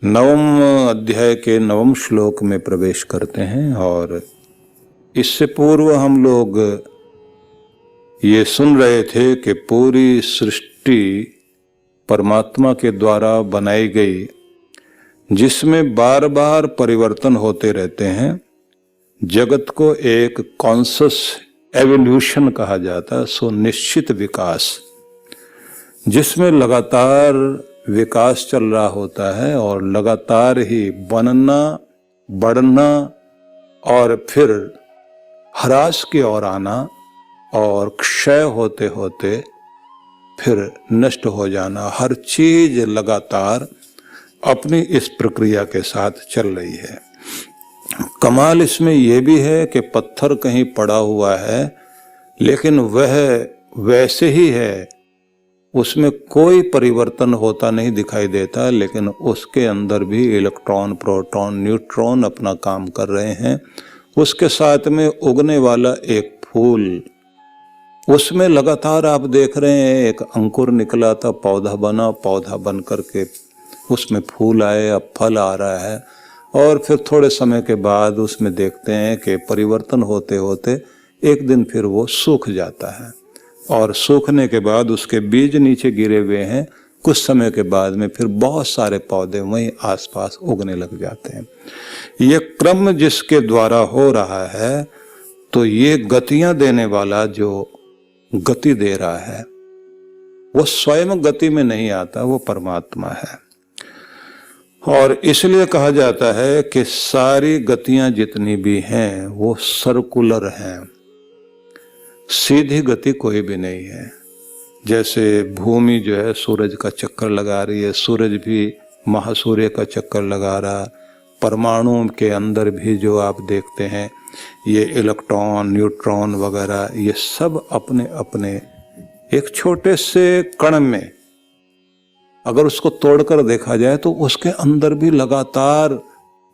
नवम अध्याय के नवम श्लोक में प्रवेश करते हैं। और इससे पूर्व हम लोग ये सुन रहे थे कि पूरी सृष्टि परमात्मा के द्वारा बनाई गई, जिसमें बार बार परिवर्तन होते रहते हैं। जगत को एक कॉन्शस एवोल्यूशन कहा जाता है, सो निश्चित विकास, जिसमें लगातार विकास चल रहा होता है और लगातार ही बनना, बढ़ना और फिर ह्रास की ओर आना और क्षय होते होते फिर नष्ट हो जाना। हर चीज लगातार अपनी इस प्रक्रिया के साथ चल रही है। कमाल इसमें यह भी है कि पत्थर कहीं पड़ा हुआ है लेकिन वह वैसे ही है, उसमें कोई परिवर्तन होता नहीं दिखाई देता, लेकिन उसके अंदर भी इलेक्ट्रॉन, प्रोटॉन, न्यूट्रॉन अपना काम कर रहे हैं। उसके साथ में उगने वाला एक फूल, उसमें लगातार आप देख रहे हैं एक अंकुर निकला था, पौधा बना, पौधा बन करके उसमें फूल आए, अब फल आ रहा है। और फिर थोड़े समय के बाद उसमें देखते हैं कि परिवर्तन होते होते एक दिन फिर वो सूख जाता है और सूखने के बाद उसके बीज नीचे गिरे हुए हैं। कुछ समय के बाद में फिर बहुत सारे पौधे वहीं आसपास उगने लग जाते हैं। ये क्रम जिसके द्वारा हो रहा है, तो ये गतियां देने वाला जो गति दे रहा है वो स्वयं गति में नहीं आता, वो परमात्मा है। और इसलिए कहा जाता है कि सारी गतियां जितनी भी हैं वो सर्कुलर हैं, सीधी गति कोई भी नहीं है। जैसे भूमि जो है सूरज का चक्कर लगा रही है, सूरज भी महासूर्य का चक्कर लगा रहा। परमाणु के अंदर भी जो आप देखते हैं ये इलेक्ट्रॉन, न्यूट्रॉन वगैरह, ये सब अपने अपने एक छोटे से कण में अगर उसको तोड़कर देखा जाए तो उसके अंदर भी लगातार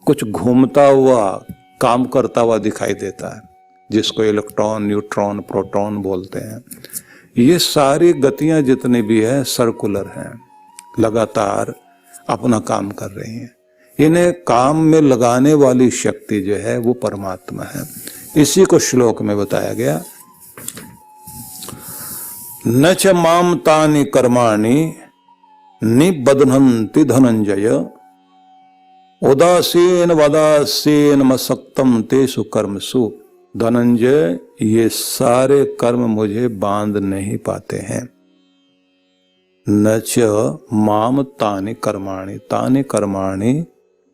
कुछ घूमता हुआ, काम करता हुआ दिखाई देता है, जिसको इलेक्ट्रॉन, न्यूट्रॉन, प्रोटॉन बोलते हैं। ये सारी गतियां जितनी भी है सर्कुलर हैं, लगातार अपना काम कर रही हैं। इन्हें काम में लगाने वाली शक्ति जो है वो परमात्मा है। इसी को श्लोक में बताया गया, न च माम तानि कर्माणि निबध्नन्ति धनंजय उदासीन वदासीन मसक्तम तेषु कर्मसु। धनंजय, ये सारे कर्म मुझे बांध नहीं पाते हैं। न च माम तानि कर्माणि, तानि कर्माणि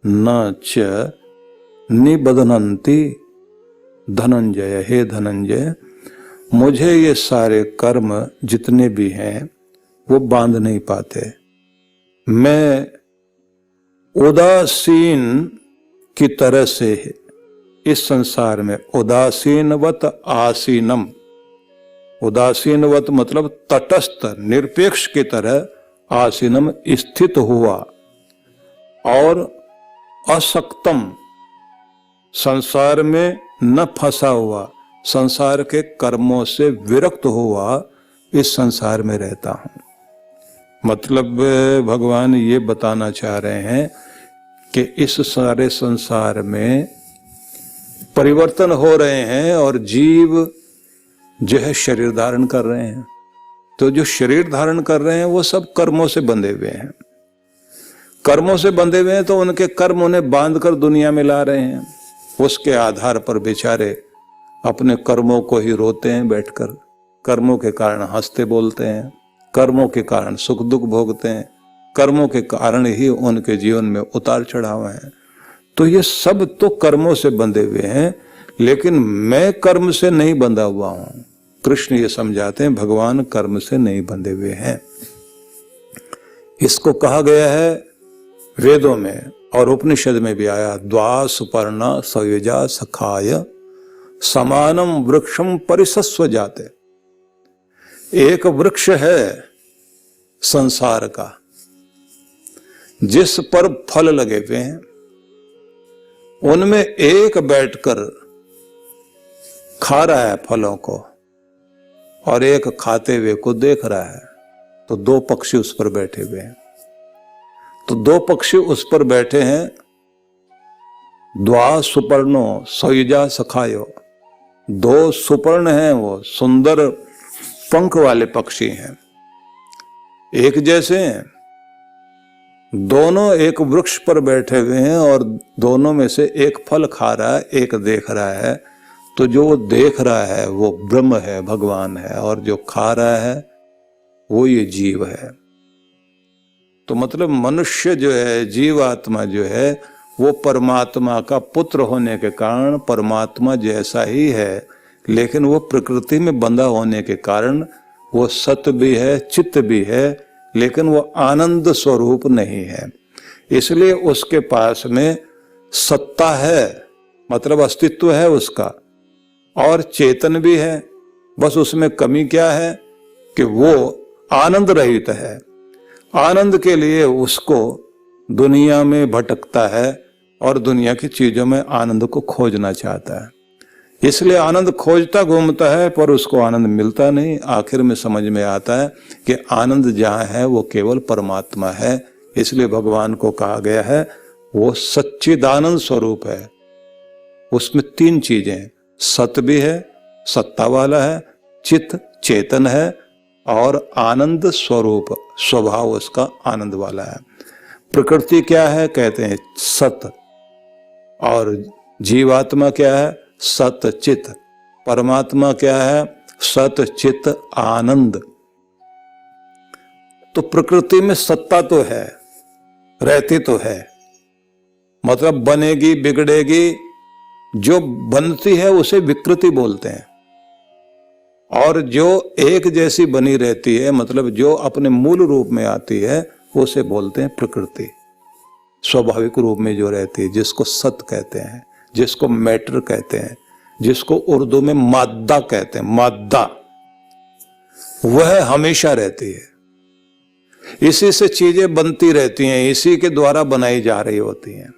न च निबध्नन्ति धनंजय। हे धनंजय, मुझे ये सारे कर्म जितने भी हैं वो बांध नहीं पाते। मैं उदासीन की तरह से इस संसार में, उदासीनवत आसीनम, उदासीनवत मतलब तटस्थ निरपेक्ष की तरह, आसीनम स्थित हुआ, और असक्तम संसार में न फंसा हुआ, संसार के कर्मों से विरक्त हुआ इस संसार में रहता हूं। मतलब भगवान ये बताना चाह रहे हैं कि इस सारे संसार में परिवर्तन हो रहे हैं और जीव जो है शरीर धारण कर रहे हैं। तो जो शरीर धारण कर रहे हैं वो सब कर्मों से बंधे हुए हैं। कर्मों से बंधे हुए हैं तो उनके कर्म उन्हें बांध कर दुनिया में ला रहे हैं। उसके आधार पर बेचारे अपने कर्मों को ही रोते हैं बैठकर, कर्मों के कारण हंसते बोलते हैं, कर्मों के कारण सुख दुख भोगते हैं, कर्मों के कारण ही उनके जीवन में उतार चढ़ाव हैं। तो ये सब तो कर्मों से बंधे हुए हैं, लेकिन मैं कर्म से नहीं बंधा हुआ हूं। कृष्ण ये समझाते हैं भगवान कर्म से नहीं बंधे हुए हैं। इसको कहा गया है वेदों में और उपनिषद में भी आया, द्वा सुपर्णा सयुजा सखाय समानम वृक्षम परिसस्व जाते। एक वृक्ष है संसार का जिस पर फल लगे हुए हैं, उनमें एक बैठकर खा रहा है फलों को और एक खाते हुए को देख रहा है, तो दो पक्षी उस पर बैठे हुए हैं। तो दो पक्षी उस पर बैठे हैं, द्वा सुपर्णो सयुजा सखायो, दो सुपर्ण हैं, वो सुंदर पंख वाले पक्षी हैं, एक जैसे हैं, दोनों एक वृक्ष पर बैठे हुए हैं और दोनों में से एक फल खा रहा है, एक देख रहा है। तो जो देख रहा है वो ब्रह्म है, भगवान है, और जो खा रहा है वो ये जीव है। तो मतलब मनुष्य जो है, जीवात्मा जो है, वो परमात्मा का पुत्र होने के कारण परमात्मा जैसा ही है, लेकिन वो प्रकृति में बंधा होने के कारण वो सत भी है, चित्त भी है, लेकिन वो आनंद स्वरूप नहीं है। इसलिए उसके पास में सत्ता है, मतलब अस्तित्व है उसका, और चेतन भी है। बस उसमें कमी क्या है कि वो आनंद रहित है। आनंद के लिए उसको दुनिया में भटकता है और दुनिया की चीजों में आनंद को खोजना चाहता है। इसलिए आनंद खोजता घूमता है, पर उसको आनंद मिलता नहीं। आखिर में समझ में आता है कि आनंद जहां है वो केवल परमात्मा है। इसलिए भगवान को कहा गया है वो सच्चिदानंद स्वरूप है। उसमें तीन चीजें, सत भी है, सत्ता वाला है, चित्त चेतन है, और आनंद स्वरूप, स्वभाव उसका आनंद वाला है। प्रकृति क्या है? कहते हैं सत, और जीवात्मा क्या है? सत चित। परमात्मा क्या है? सत चित आनंद। तो प्रकृति में सत्ता तो है, रहती तो है, मतलब बनेगी बिगड़ेगी, जो बनती है उसे विकृति बोलते हैं, और जो एक जैसी बनी रहती है, मतलब जो अपने मूल रूप में आती है, उसे बोलते हैं प्रकृति। स्वाभाविक रूप में जो रहती है, जिसको सत कहते हैं, जिसको मैटर कहते हैं, जिसको उर्दू में माद्दा कहते हैं, माद्दा, वह हमेशा रहती है। इसी से चीजें बनती रहती हैं, इसी के द्वारा बनाई जा रही होती हैं।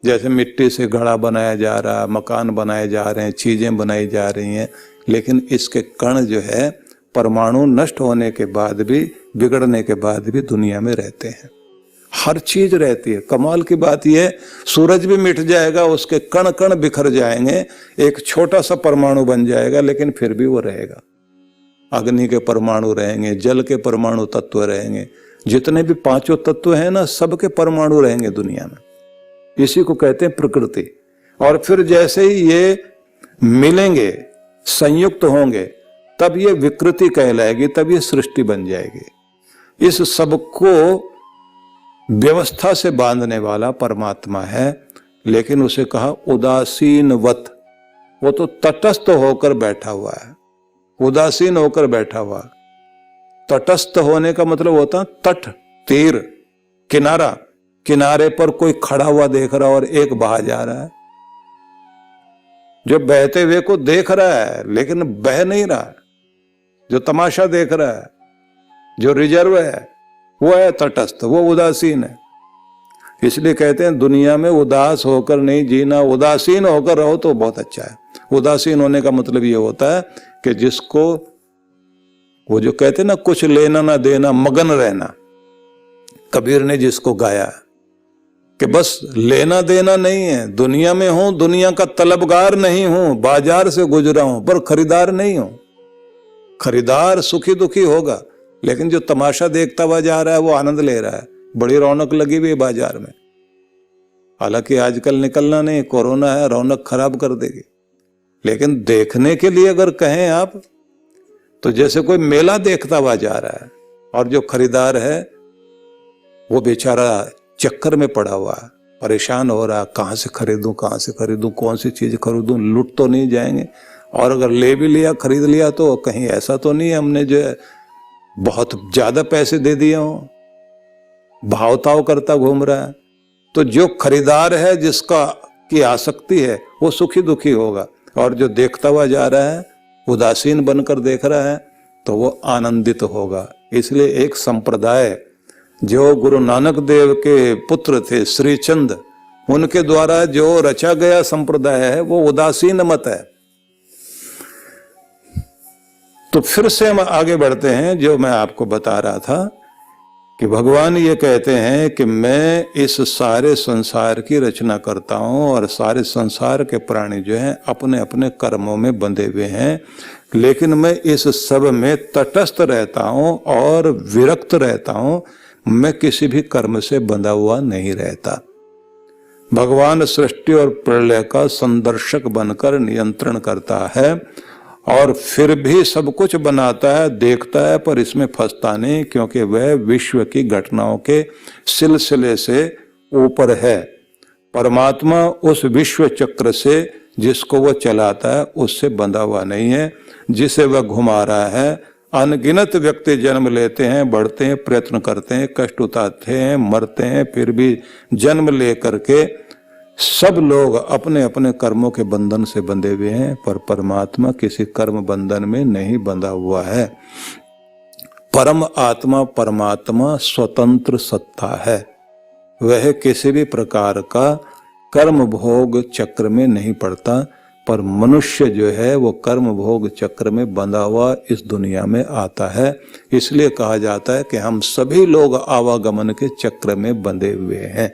जैसे मिट्टी से घड़ा बनाया जा रहा है, मकान बनाए जा रहे हैं, चीजें बनाई जा रही हैं, लेकिन इसके कण जो है परमाणु नष्ट होने के बाद भी, बिगड़ने के बाद भी दुनिया में रहते हैं। हर चीज रहती है। कमाल की बात यह, सूरज भी मिट जाएगा, उसके कण कण बिखर जाएंगे, एक छोटा सा परमाणु बन जाएगा, लेकिन फिर भी वो रहेगा। अग्नि के परमाणु रहेंगे, जल के परमाणु तत्व रहेंगे, जितने भी पांचों तत्व हैं ना, सबके परमाणु रहेंगे दुनिया में। इसी को कहते हैं प्रकृति। और फिर जैसे ही ये मिलेंगे, संयुक्त होंगे, तब ये विकृति कहलाएगी, तब ये सृष्टि बन जाएगी। इस सबको व्यवस्था से बांधने वाला परमात्मा है, लेकिन उसे कहा उदासीनवत। वो तो तटस्थ होकर बैठा हुआ है, उदासीन होकर बैठा हुआ। तटस्थ होने का मतलब होता तट, तीर, किनारा। किनारे पर कोई खड़ा हुआ देख रहा और एक बहा जा रहा है, जो बहते हुए को देख रहा है लेकिन बह नहीं रहा है, जो तमाशा देख रहा है, जो रिजर्व है, वो है तटस्थ, वो उदासीन है। इसलिए कहते हैं दुनिया में उदास होकर नहीं जीना, उदासीन होकर रहो तो बहुत अच्छा है। उदासीन होने का मतलब ये होता है कि जिसको, वो जो कहते हैं ना, कुछ लेना ना देना, मगन रहना। कबीर ने जिसको गाया कि बस लेना देना नहीं है, दुनिया में हूं, दुनिया का तलबगार नहीं हूं, बाजार से गुजरा हूं पर खरीदार नहीं हूं। खरीदार सुखी दुखी होगा, लेकिन जो तमाशा देखता हुआ जा रहा है वो आनंद ले रहा है। बड़ी रौनक लगी हुई है बाजार में, हालांकि आजकल निकलना नहीं, कोरोना है, रौनक खराब कर देगी। लेकिन देखने के लिए अगर कहें आप, तो जैसे कोई मेला देखता हुआ जा रहा है, और जो खरीदार है वो बेचारा चक्कर में पड़ा हुआ है, परेशान हो रहा है, कहां से खरीदूं, कहां से खरीदूं, कौन सी चीज खरीदूं, लुट तो नहीं जाएंगे। और अगर ले भी लिया, खरीद लिया, तो कहीं ऐसा तो नहीं है हमने जो है बहुत ज्यादा पैसे दे दिए हों, भावताव करता घूम रहा है। तो जो खरीदार है, जिसका की आसक्ति है, वो सुखी दुखी होगा, और जो देखता हुआ जा रहा है, उदासीन बनकर देख रहा है, तो वो आनंदित होगा। इसलिए एक संप्रदाय जो गुरु नानक देव के पुत्र थे, श्री चंद, उनके द्वारा जो रचा गया संप्रदाय है, वो उदासीन मत है। तो फिर से हम आगे बढ़ते हैं। जो मैं आपको बता रहा था कि भगवान ये कहते हैं कि मैं इस सारे संसार की रचना करता हूं और सारे संसार के प्राणी जो हैं अपने अपने कर्मों में बंधे हुए हैं, लेकिन मैं इस सब में तटस्थ रहता हूं और विरक्त रहता हूं, मैं किसी भी कर्म से बंधा हुआ नहीं रहता। भगवान सृष्टि और प्रलय का संदर्शक बनकर नियंत्रण करता है और फिर भी सब कुछ बनाता है, देखता है, पर इसमें फंसता नहीं, क्योंकि वह विश्व की घटनाओं के सिलसिले से ऊपर है। परमात्मा उस विश्व चक्र से जिसको वह चलाता है उससे बंधा हुआ नहीं है, जिसे वह घुमा रहा है। अनगिनत व्यक्ति जन्म लेते हैं, बढ़ते हैं, प्रयत्न करते हैं, कष्ट उठाते हैं, मरते हैं, फिर भी जन्म लेकर के सब लोग अपने अपने कर्मों के बंधन से बंधे हुए हैं, पर परमात्मा किसी कर्म बंधन में नहीं बंधा हुआ है। परम आत्मा परमात्मा स्वतंत्र सत्ता है, वह किसी भी प्रकार का कर्म भोग चक्र में नहीं पड़ता, पर मनुष्य जो है वो कर्म भोग चक्र में बंधा हुआ इस दुनिया में आता है। इसलिए कहा जाता है कि हम सभी लोग आवागमन के चक्र में बंधे हुए हैं,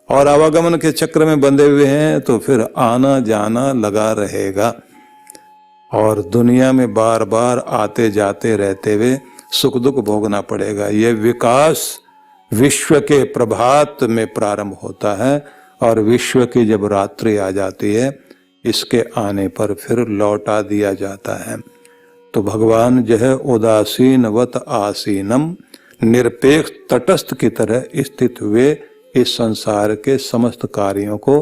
और आवागमन के चक्र में बंधे हुए हैं तो फिर आना जाना लगा रहेगा, और दुनिया में बार बार आते जाते रहते हुए सुख दुख भोगना पड़ेगा। यह विकास विश्व के प्रभात में प्रारंभ होता है, और विश्व की जब रात्रि आ जाती है इसके आने पर फिर लौटा दिया जाता है। तो भगवान जो है उदासीनवत आसीनम, निरपेक्ष तटस्थ की तरह स्थित हुए इस संसार के समस्त कार्यों को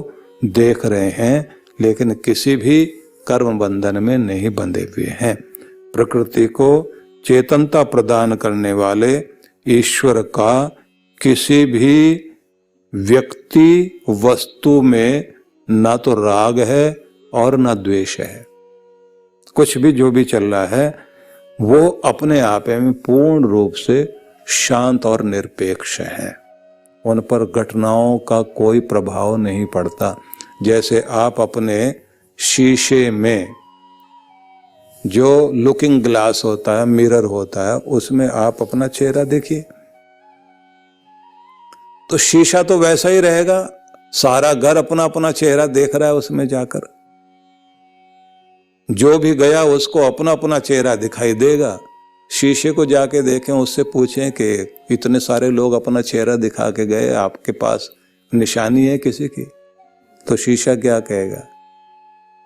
देख रहे हैं, लेकिन किसी भी कर्म बंधन में नहीं बंधे हुए हैं। प्रकृति को चेतनता प्रदान करने वाले ईश्वर का किसी भी व्यक्ति वस्तु में ना तो राग है और ना द्वेष है। कुछ भी जो भी चल रहा है वो अपने आप में पूर्ण रूप से शांत और निरपेक्ष है, उन पर घटनाओं का कोई प्रभाव नहीं पड़ता। जैसे आप अपने शीशे में जो लुकिंग ग्लास होता है, मिरर होता है, उसमें आप अपना चेहरा देखिए तो शीशा तो वैसा ही रहेगा, सारा घर अपना अपना चेहरा देख रहा है उसमें जाकर, जो भी गया उसको अपना अपना चेहरा दिखाई देगा। शीशे को जाके देखें, उससे पूछें कि इतने सारे लोग अपना चेहरा दिखा के गए, आपके पास निशानी है किसी की? तो शीशा क्या कहेगा?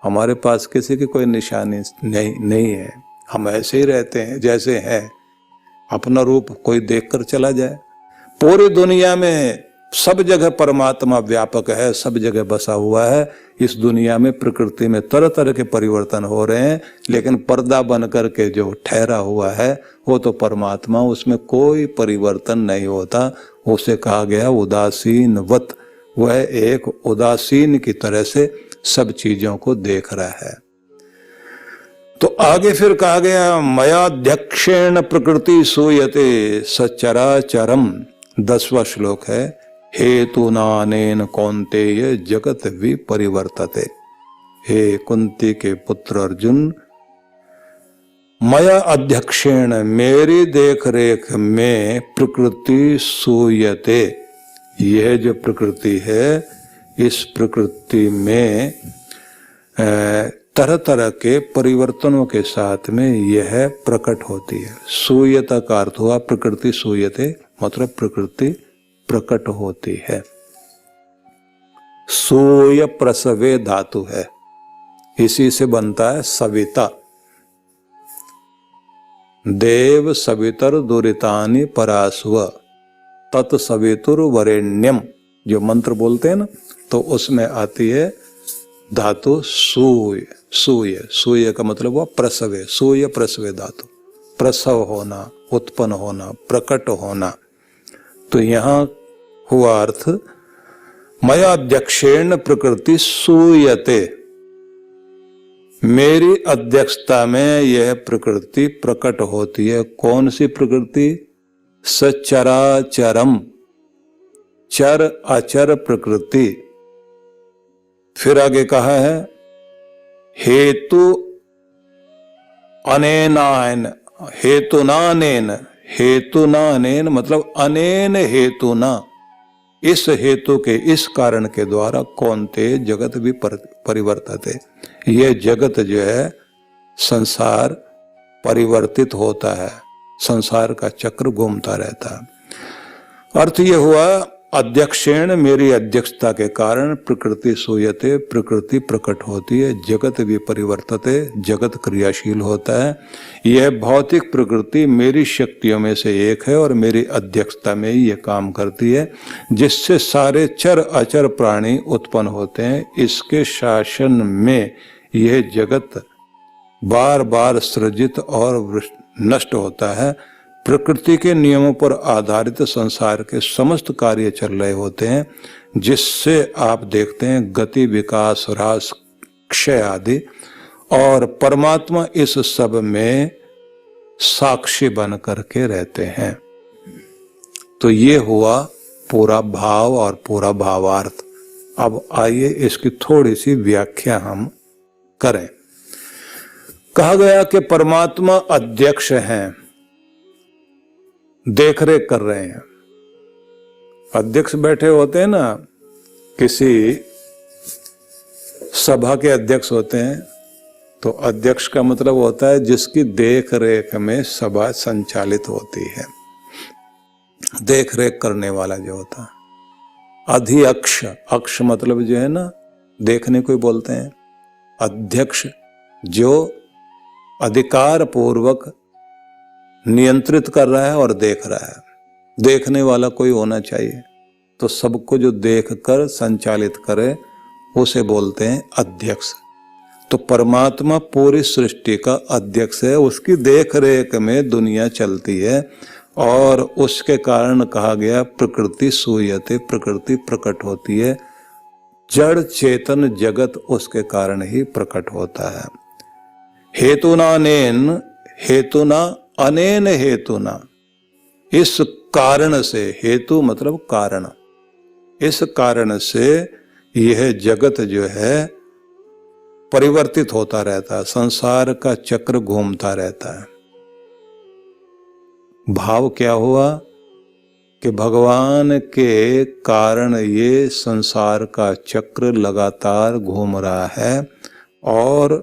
हमारे पास किसी की कोई निशानी नहीं है, हम ऐसे ही रहते हैं जैसे हैं, अपना रूप कोई देखकर चला जाए। पूरी दुनिया में सब जगह परमात्मा व्यापक है, सब जगह बसा हुआ है। इस दुनिया में प्रकृति में तरह तरह के परिवर्तन हो रहे हैं, लेकिन पर्दा बन करके जो ठहरा हुआ है वो तो परमात्मा, उसमें कोई परिवर्तन नहीं होता। उसे कहा गया उदासीनवत, वह एक उदासीन की तरह से सब चीजों को देख रहा है। तो आगे फिर कहा गया मयाध्यक्षेण प्रकृति सूयते सचराचरम, 10वां श्लोक है, हेतुनानेन कौन्तेय जगत विपरिवर्तते। हे कुंती के पुत्र अर्जुन, मया अध्यक्षेण, मेरी देख रेख में प्रकृति सूयते, यह जो प्रकृति है इस प्रकृति में तरह तरह के परिवर्तनों के साथ में यह प्रकट होती है। सूयता का अर्थ हुआ प्रकृति सूयते, मतलब प्रकृति प्रकट होती है। सूय प्रसवे धातु है, इसी से बनता है सविता। देव सवितर दुरितानि परास्व तत्सवितुर वरेण्यम, जो मंत्र बोलते हैं ना, तो उसमें आती है धातु सूय। सूय, सूय का मतलब हुआ प्रसवे, सूय प्रसवे धातु, प्रसव होना, उत्पन्न होना, प्रकट होना। तो यहां हुआ अर्थ मया अध्यक्षेण प्रकृति सूयते, मेरी अध्यक्षता में यह प्रकृति प्रकट होती है। कौन सी प्रकृति? सचराचरम, चर अचर प्रकृति। फिर आगे कहा है हेतु अनेनान, हेतुनानेन, हेतु न अनेन मतलब अनेन हेतु न, इस हेतु के इस कारण के द्वारा कौन्ते जगत भी परिवर्तते, यह जगत जो है संसार परिवर्तित होता है, संसार का चक्र घूमता रहता है। अर्थ यह हुआ अध्यक्षेण मेरी अध्यक्षता के कारण प्रकृति सूयते, प्रकृति प्रकट होती है, जगत भी परिवर्तते, जगत क्रियाशील होता है। यह भौतिक प्रकृति मेरी शक्तियों में से एक है और मेरी अध्यक्षता में ही यह काम करती है, जिससे सारे चर अचर प्राणी उत्पन्न होते हैं। इसके शासन में यह जगत बार बार सृजित और नष्ट होता है। प्रकृति के नियमों पर आधारित संसार के समस्त कार्य चल रहे होते हैं, जिससे आप देखते हैं गति, विकास, ह्रास, क्षय आदि, और परमात्मा इस सब में साक्षी बन करके रहते हैं। तो ये हुआ पूरा भाव और पूरा भावार्थ। अब आइए इसकी थोड़ी सी व्याख्या हम करें। कहा गया कि परमात्मा अध्यक्ष हैं, देख रेख कर रहे हैं। अध्यक्ष बैठे होते हैं ना, किसी सभा के अध्यक्ष होते हैं, तो अध्यक्ष का मतलब होता है जिसकी देख रेख में सभा संचालित होती है, देख रेख करने वाला जो होता है। अधिअक्ष, अक्ष मतलब जो है ना देखने को बोलते हैं। अध्यक्ष जो अधिकार पूर्वक नियंत्रित कर रहा है और देख रहा है, देखने वाला कोई होना चाहिए। तो सबको जो देख कर संचालित करे उसे बोलते हैं अध्यक्ष। तो परमात्मा पूरी सृष्टि का अध्यक्ष है, उसकी देख रेख में दुनिया चलती है, और उसके कारण कहा गया प्रकृति सूयते, प्रकृति प्रकट होती है। जड़ चेतन जगत उसके कारण ही प्रकट होता है। हेतुना अनेन, हेतुना अनेन हेतुना, इस कारण से, हेतु मतलब कारण, इस कारण से यह जगत जो है परिवर्तित होता रहता है, संसार का चक्र घूमता रहता है। भाव क्या हुआ कि भगवान के कारण ये संसार का चक्र लगातार घूम रहा है, और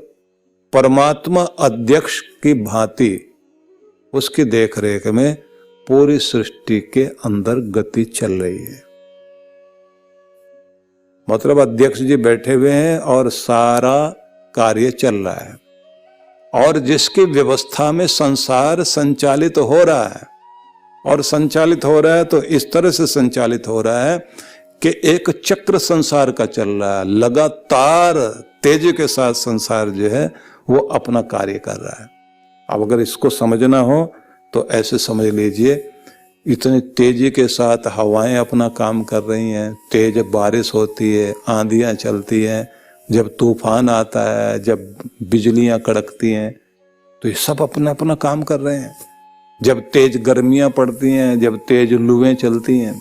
परमात्मा अध्यक्ष की भांति उसकी देखरेख में पूरी सृष्टि के अंदर गति चल रही है। मतलब अध्यक्ष जी बैठे हुए हैं और सारा कार्य चल रहा है, और जिसकी व्यवस्था में संसार संचालित हो रहा है, और संचालित हो रहा है तो इस तरह से संचालित हो रहा है कि एक चक्र संसार का चल रहा है, लगातार तेजी के साथ संसार जो है वो अपना कार्य कर रहा है। अब अगर इसको समझना हो तो ऐसे समझ लीजिए, इतनी तेजी के साथ हवाएं अपना काम कर रही हैं, तेज बारिश होती है, आंधियां चलती हैं, जब तूफान आता है, जब बिजलियां कड़कती हैं, तो ये सब अपना अपना काम कर रहे हैं। जब तेज गर्मियां पड़ती हैं, जब तेज लुएं चलती हैं।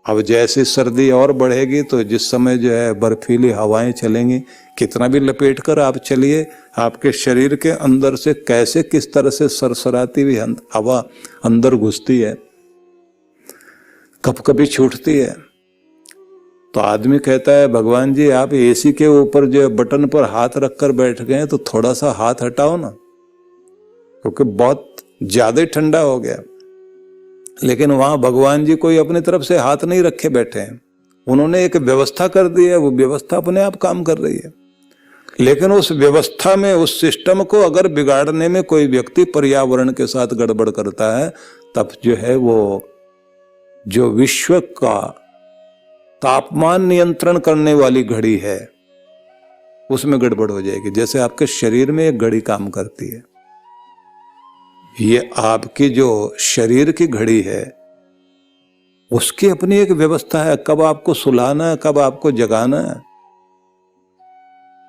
अब जैसे सर्दी और बढ़ेगी तो जिस समय जो है बर्फीली हवाएं चलेंगी, कितना भी लपेट कर आप चलिए, आपके शरीर के अंदर से कैसे किस तरह से सरसराती हुई हवा अंदर घुसती है, कब कभी छूटती है। तो आदमी कहता है भगवान जी आप एसी के ऊपर जो बटन पर हाथ रखकर बैठ गए तो थोड़ा सा हाथ हटाओ ना, क्योंकि बहुत ज्यादा ठंडा हो गया। लेकिन वहां भगवान जी कोई अपनी तरफ से हाथ नहीं रखे बैठे हैं, उन्होंने एक व्यवस्था कर दी है, वो व्यवस्था अपने आप काम कर रही है। लेकिन उस व्यवस्था में, उस सिस्टम को अगर बिगाड़ने में कोई व्यक्ति पर्यावरण के साथ गड़बड़ करता है, तब जो है वो जो विश्व का तापमान नियंत्रण करने वाली घड़ी है उसमें गड़बड़ हो जाएगी। जैसे आपके शरीर में एक घड़ी काम करती है, ये आपकी जो शरीर की घड़ी है उसकी अपनी एक व्यवस्था है, कब आपको सुलाना है, कब आपको जगाना है।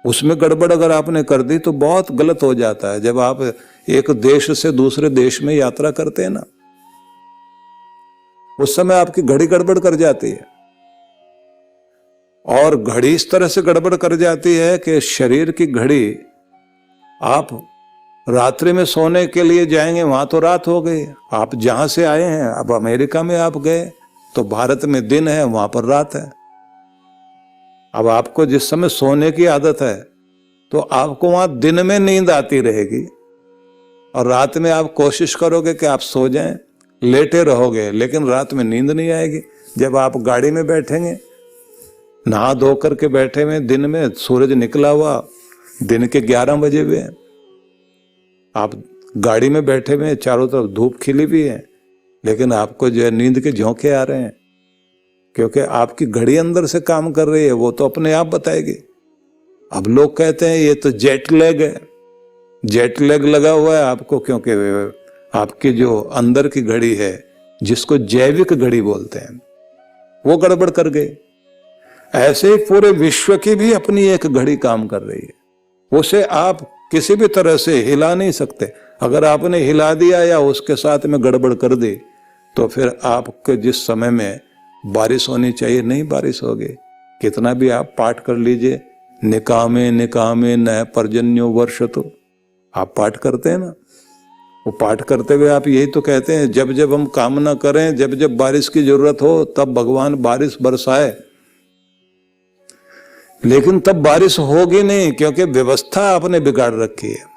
उसमें गड़बड़ अगर आपने कर दी तो बहुत गलत हो जाता है। जब आप एक देश से दूसरे देश में यात्रा करते हैं ना, उस समय आपकी घड़ी गड़बड़ कर जाती है, और घड़ी इस तरह से गड़बड़ कर जाती है कि शरीर की घड़ी आप रात्रि में सोने के लिए जाएंगे, वहां तो रात हो गई। आप जहां से आए हैं, अब अमेरिका में आप गए तो भारत में दिन है, वहां पर रात है। अब आपको जिस समय सोने की आदत है तो आपको वहां दिन में नींद आती रहेगी, और रात में आप कोशिश करोगे कि आप सो जाएं, लेटे रहोगे, लेकिन रात में नींद नहीं आएगी। जब आप गाड़ी में बैठेंगे, नहा धो करके बैठे हुए, दिन में सूरज निकला हुआ, दिन के 11 बजे हुए, आप गाड़ी में बैठे हुए, चारों तरफ धूप खिली हुई है, लेकिन आपको जो है नींद के झोंके आ रहे हैं, क्योंकि आपकी घड़ी अंदर से काम कर रही है, वो तो अपने आप बताएगी। अब लोग कहते हैं ये तो जेट लैग है। जेट लैग लगा हुआ है आपको, क्योंकि आपकी जो अंदर की घड़ी है, जिसको जैविक घड़ी बोलते हैं, वो गड़बड़ कर गई। ऐसे ही पूरे विश्व की भी अपनी एक घड़ी काम कर रही है, उसे आप किसी भी तरह से हिला नहीं सकते। अगर आपने हिला दिया या उसके साथ में गड़बड़ कर दी, तो फिर आपके जिस समय में बारिश होनी चाहिए, नहीं बारिश होगी। कितना भी आप पाठ कर लीजिए, निकामे निकामे न पर्जन्यो वर्ष, तो आप पाठ करते हैं ना, वो पाठ करते हुए आप यही तो कहते हैं, जब जब हम कामना करें, जब जब बारिश की जरूरत हो, तब भगवान बारिश बरसाए। लेकिन तब बारिश होगी नहीं, क्योंकि व्यवस्था आपने बिगाड़ रखी है।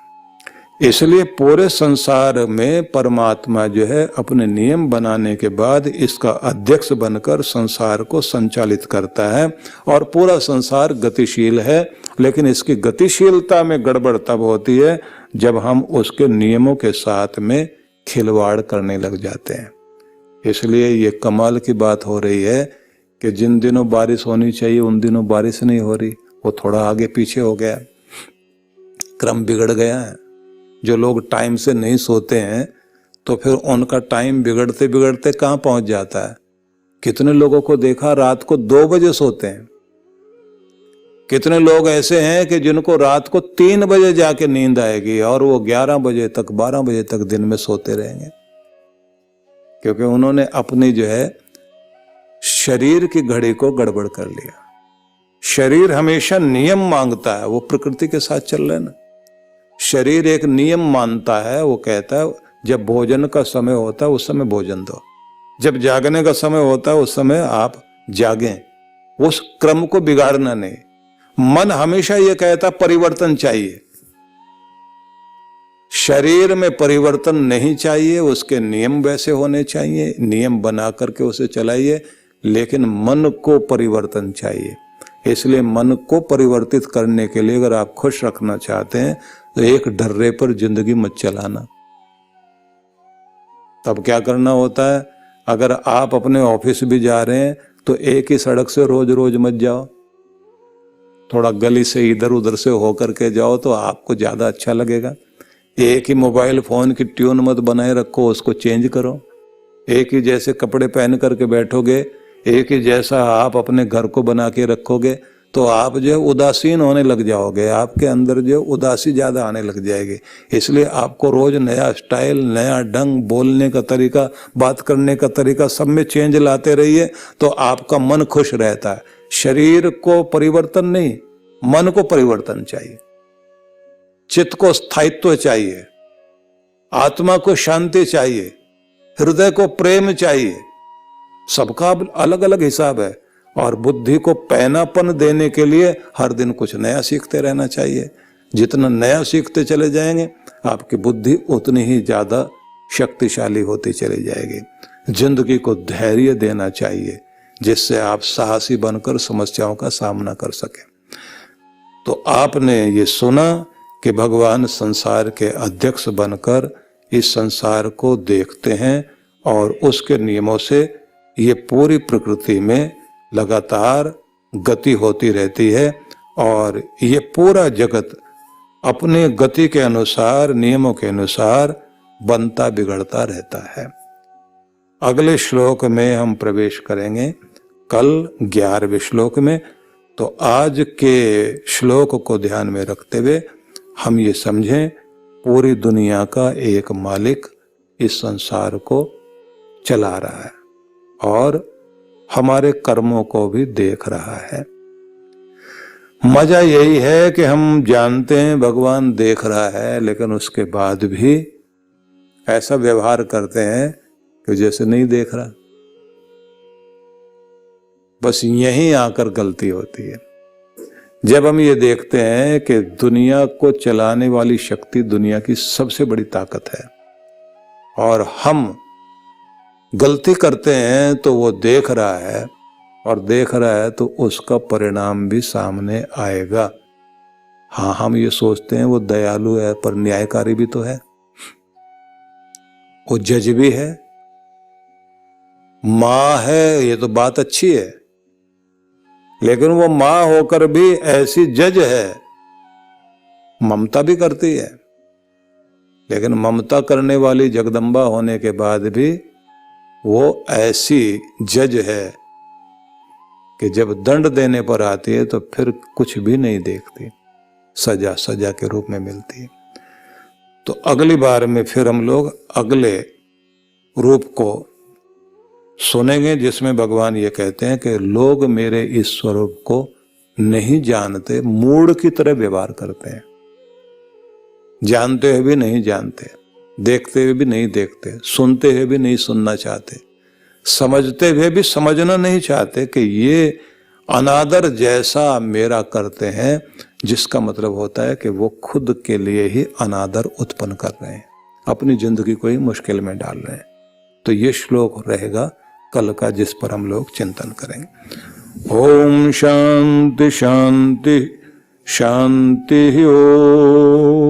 इसलिए पूरे संसार में परमात्मा जो है अपने नियम बनाने के बाद इसका अध्यक्ष बनकर संसार को संचालित करता है, और पूरा संसार गतिशील है। लेकिन इसकी गतिशीलता में गड़बड़ तब होती है जब हम उसके नियमों के साथ में खिलवाड़ करने लग जाते हैं। इसलिए ये कमाल की बात हो रही है कि जिन दिनों बारिश होनी चाहिए उन दिनों बारिश नहीं हो रही, वो थोड़ा आगे पीछे हो गया, क्रम बिगड़ गया है। जो लोग टाइम से नहीं सोते हैं तो फिर उनका टाइम बिगड़ते बिगड़ते कहाँ पहुंच जाता है। कितने लोगों को देखा रात को 2 बजे सोते हैं, कितने लोग ऐसे हैं कि जिनको रात को 3 बजे जाके नींद आएगी और वो 11 बजे तक 12 बजे तक दिन में सोते रहेंगे, क्योंकि उन्होंने अपनी जो है शरीर की घड़ी को गड़बड़ कर लिया। शरीर हमेशा नियम मांगता है, वो प्रकृति के साथ चल रहे ना। शरीर एक नियम मानता है, वो कहता है जब भोजन का समय होता है उस समय भोजन दो, जब जागने का समय होता है उस समय आप जागें, उस क्रम को बिगाड़ना नहीं। मन हमेशा ये कहता परिवर्तन चाहिए, शरीर में परिवर्तन नहीं चाहिए, उसके नियम वैसे होने चाहिए, नियम बना करके उसे चलाइए, लेकिन मन को परिवर्तन चाहिए। इसलिए मन को परिवर्तित करने के लिए अगर आप खुश रखना चाहते हैं तो एक ढर्रे पर जिंदगी मत चलाना। तब क्या करना होता है, अगर आप अपने ऑफिस भी जा रहे हैं तो एक ही सड़क से रोज रोज मत जाओ, थोड़ा गली से इधर उधर से होकर के जाओ तो आपको ज्यादा अच्छा लगेगा। एक ही मोबाइल फोन की ट्यून मत बनाए रखो, उसको चेंज करो। एक ही जैसे कपड़े पहन करके बैठोगे, एक ही जैसा आप अपने घर को बना के रखोगे तो आप जो उदासीन होने लग जाओगे, आपके अंदर जो उदासी ज्यादा आने लग जाएगी। इसलिए आपको रोज नया स्टाइल, नया ढंग, बोलने का तरीका, बात करने का तरीका, सब में चेंज लाते रहिए तो आपका मन खुश रहता है। शरीर को परिवर्तन नहीं, मन को परिवर्तन चाहिए, चित्त को स्थायित्व चाहिए, आत्मा को शांति चाहिए, हृदय को प्रेम चाहिए। सबका अलग अलग हिसाब है, और बुद्धि को पैनापन देने के लिए हर दिन कुछ नया सीखते रहना चाहिए। जितना नया सीखते चले जाएंगे आपकी बुद्धि उतनी ही ज्यादा शक्तिशाली होती चली जाएगी। जिंदगी को धैर्य देना चाहिए जिससे आप साहसी बनकर समस्याओं का सामना कर सकें। तो आपने ये सुना कि भगवान संसार के अध्यक्ष बनकर इस संसार को देखते हैं और उसके नियमों से ये पूरी प्रकृति में लगातार गति होती रहती है, और ये पूरा जगत अपने गति के अनुसार, नियमों के अनुसार बनता बिगड़ता रहता है। अगले श्लोक में हम प्रवेश करेंगे कल 11वें श्लोक में। तो आज के श्लोक को ध्यान में रखते हुए हम ये समझें पूरी दुनिया का एक मालिक इस संसार को चला रहा है और हमारे कर्मों को भी देख रहा है। मजा यही है कि हम जानते हैं भगवान देख रहा है, लेकिन उसके बाद भी ऐसा व्यवहार करते हैं कि जैसे नहीं देख रहा। बस यहीं आकर गलती होती है। जब हम ये देखते हैं कि दुनिया को चलाने वाली शक्ति दुनिया की सबसे बड़ी ताकत है और हम गलती करते हैं तो वो देख रहा है, और देख रहा है तो उसका परिणाम भी सामने आएगा। हाँ, हम ये सोचते हैं वो दयालु है, पर न्यायकारी भी तो है, वो जज भी है, मां है, ये तो बात अच्छी है, लेकिन वो मां होकर भी ऐसी जज है, ममता भी करती है, लेकिन ममता करने वाली जगदम्बा होने के बाद भी वो ऐसी जज है कि जब दंड देने पर आती है तो फिर कुछ भी नहीं देखती, सजा सजा के रूप में मिलती है। तो अगली बार में फिर हम लोग अगले रूप को सुनेंगे, जिसमें भगवान ये कहते हैं कि लोग मेरे इस स्वरूप को नहीं जानते, मूढ़ की तरह व्यवहार करते हैं, जानते हुए भी नहीं जानते, देखते हुए भी नहीं देखते, सुनते हुए भी नहीं सुनना चाहते, समझते हुए भी समझना नहीं चाहते कि ये अनादर जैसा मेरा करते हैं, जिसका मतलब होता है कि वो खुद के लिए ही अनादर उत्पन्न कर रहे हैं, अपनी जिंदगी को ही मुश्किल में डाल रहे हैं। तो ये श्लोक रहेगा कल का, जिस पर हम लोग चिंतन करेंगे। ओम शांति शांति शांति। ओम।